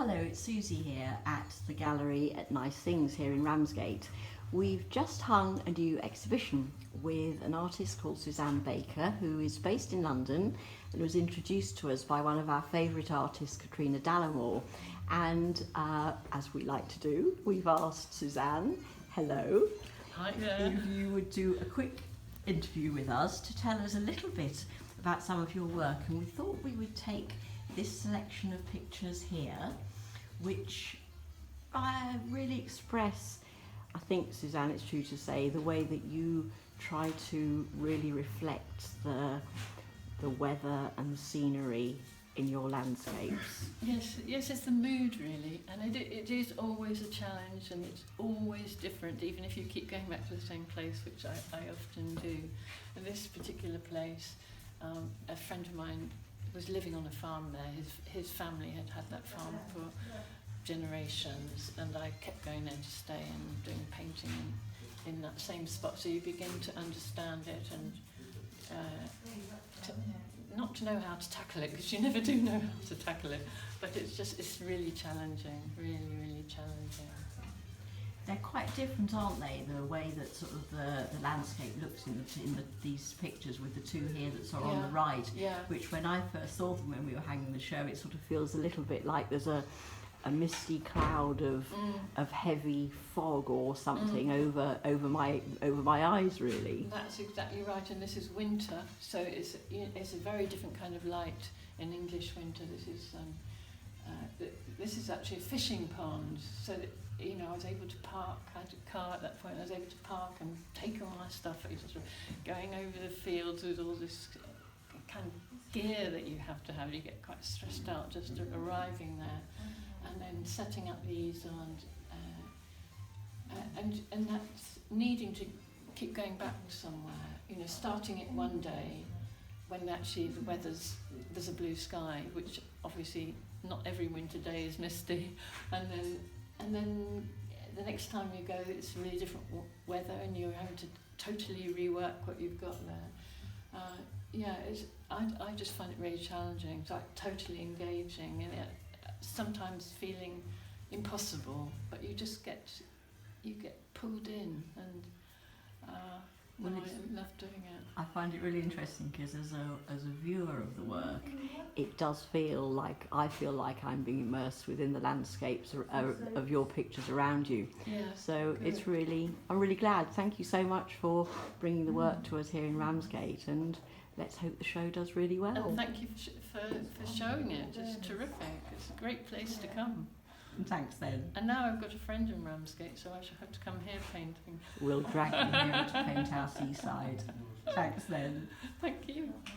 Hello, it's Susie here at the gallery at Nice Things here in Ramsgate. We've just hung a new exhibition with an artist called Suzanne Baker, who is based in London and was introduced to us by one of our favourite artists, Katrina Dallimore. And as we like to do, we've asked Suzanne, hello, Hi there. if you would do a quick interview with us to tell us a little bit about some of your work. And we thought we would take this selection of pictures here, which really express, I think, Suzanne, it's true to say, the way that you try to really reflect the weather and the scenery in your landscapes. Yes, it's the mood really, and it is always a challenge, and it's always different, even if you keep going back to the same place, which I often do. And this particular place, a friend of mine was living on a farm there. His family had had that farm for generations, and I kept going there to stay and doing painting in that same spot. So you begin to understand it and not to know how to tackle it, because you never do know how to tackle it. But it's really challenging, really challenging. They're quite different, aren't they? The way that sort of the landscape looks in these pictures, with the two here that are on the right, which when I first saw them when we were hanging the show, it sort of feels a little bit like there's a misty cloud of heavy fog or something over my eyes, really. That's exactly right, and this is winter, so it's a very different kind of light in English winter. This is actually a fishing pond, so that, I was able to park. I had a car at that point. I was able to park and take all my stuff. Sort of going over the fields with all this kind of gear that you have to have. You get quite stressed out just arriving there, and then setting up the easel and that's needing to keep going back somewhere. Starting it one day when actually there's a blue sky, which obviously not every winter day is misty, and then the next time you go, it's really different weather, and you're having to totally rework what you've got there. I just find it really challenging. It's like totally engaging, and sometimes feeling impossible, but you get pulled in, and I love doing it. I find it really interesting because as a viewer of the work, it does feel like I'm being immersed within the landscapes of your pictures around you. Yeah. So good. I'm really glad. Thank you so much for bringing the work to us here in Ramsgate, and let's hope the show does really well. And thank you for showing it. It's terrific. It's a great place to come. Thanks then. And now I've got a friend in Ramsgate, so I shall have to come here painting. We'll drag you here to paint our seaside. Thanks then. Thank you.